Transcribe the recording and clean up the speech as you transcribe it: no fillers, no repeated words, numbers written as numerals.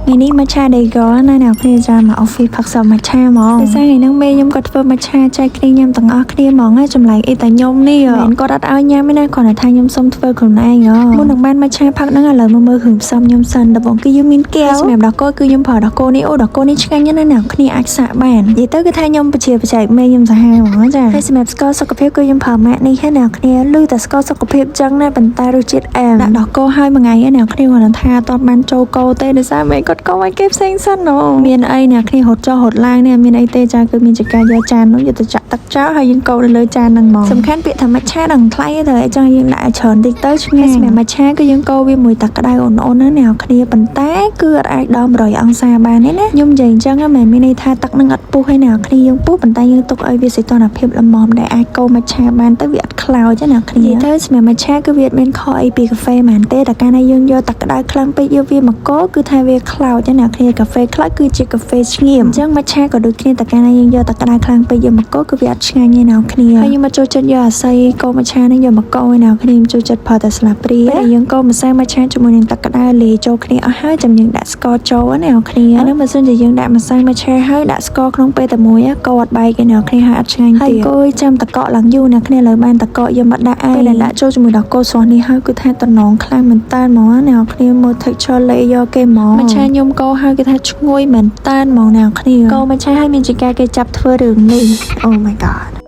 ngày ní mà cha đầy gó nơi nào kia ra mà officeผักสดมาcha mong để sang ngày nắng mê nhom cóធ្វើมาcha chạy kia nhom tầng ở kia mong á chùm lại y tại nhom nè mình có đặt áo nha mấy nay còn là thay nhom xongធ្វើខ្លួនឯងមុននឹងបានមកឆាផឹកហ្នឹងឥឡូវមើលគ្រឿងផ្សំញ៉ាំសិនដំបូងគឺយើងមានកែវសម្រាប់ដល់កូនគឺខ្ញុំប្រើដល់កូននេះអូដល់កូននេះឆ្ងាញ់ណាស់ណាគ្នាអាចសាកបាននិយាយទៅគឺថាខ្ញុំបច្ចេកមេខ្ញុំសាហាវហ្មងចាហើយសម្រាប់ស្ករសុខភាពគឺខ្ញុំប្រើម៉ាក់នេះណាគ្នាឮតែស្ករសុខភាពចឹងណាប៉ុន្តែរសជាតិអែមដាក់ដល់កូនហើយមួយថ្ងៃណាគ្នាគាត់ថាអត់បានចូលកោទេដោយសារមេគាត់កោឲ្យគេផ្សេងសិនមានអីណាគ្នាហត់ចុះហត់ឡើងនេះមានអីទេចាគឺមានចកាយកចាននោះយកទៅចាក់ទឹកចោលហើយយើងកោនៅលើចានហ្នឹងហ្មងសំខាន់ពាក្យថាម៉ាក់ឆាដល់ថ្លៃទៅអញ្ចឹងយើងដាក់ច្រើនតិចទៅឆ្ងាញ់សម្រាប់ម៉ាក់ឆាគឺយើងកោវាមួយទឹកក្តៅអូនៗណាអ្នកគ្នាប៉ុន្តែគឺអត់អាចដល់100អង្សាបានទេណាខ្ញុំនិយាយអញ្ចឹងមិនមានន័យថាទឹកនឹងអត់ពុះឯណាគ្នាយើងពុះប៉ុន្តែយើងទុកឲ្យវាសីតុណ្ហភាពល្មមដែលអាចកោម៉ាក់ឆាបានទៅវាអត់ខ្លោចណាគ្នាទៅសម្រាប់ម៉ាក់ឆាគឺវាមានខអីពីកាហ្វេមែនទេតែកាលណាយើងយកទឹកក្តៅខ្លាំងពេកយកវាមកកោគឺថាវាខ្លោចណាគ្នាកាហ្វេខ្លោចគឺជាកាហ្វេស្ងៀមអញ្ចឹងម៉ាក់ឆាក៏ដូចគ្នាតែកាលណាយើងយកទឹកក្តៅខ្លាំងពេកយកមកកោគឺវាអត់ឆ្ងាញ់ទេណាគ្នាហើយយើងមកចូលចិត្តយកអាស័យកោម៉ាក់ឆានេះយកមកកោឯណាគ្នាចូលចិត្តប្រើតែស្លាបព្រាហើយយើងកោម្សៅម៉ាក់ឆាជាមួយនឹងទឹកក្តៅលាយចូលគ្នាអស់ហើយចាំយើងដាក់ស្ករចូលណាគ្នាអានោះបើសិនជាយើងដាក់ម្សៅម៉ាក់ឆាហើយដាក់ស្ករក្នុងពេលតែមួយកោអត់បែកឯណាគ្នាហើយអត់ឆ្ងាញ់ទៀតហើយកោចាំតកកឡើងយូរណាគ្នាលើបានតកកយកមកដាក់ឯងពេលដាក់ចូលជាមួយដល់កោស្រស់នេះហើយគឺថាតំណងខ្លាំងមែនតើហ្មងណាគ្នាមើល texture layer គេហ្មងម៉ាក់ឆាខ្ញុំកោហើយគេថាឈ្ងុយមែនតើហ្មងណាគ្នាកោម៉ាក់ឆាហើយមានជាការគេចាប់ធ្វើរឿងនេះ Oh my god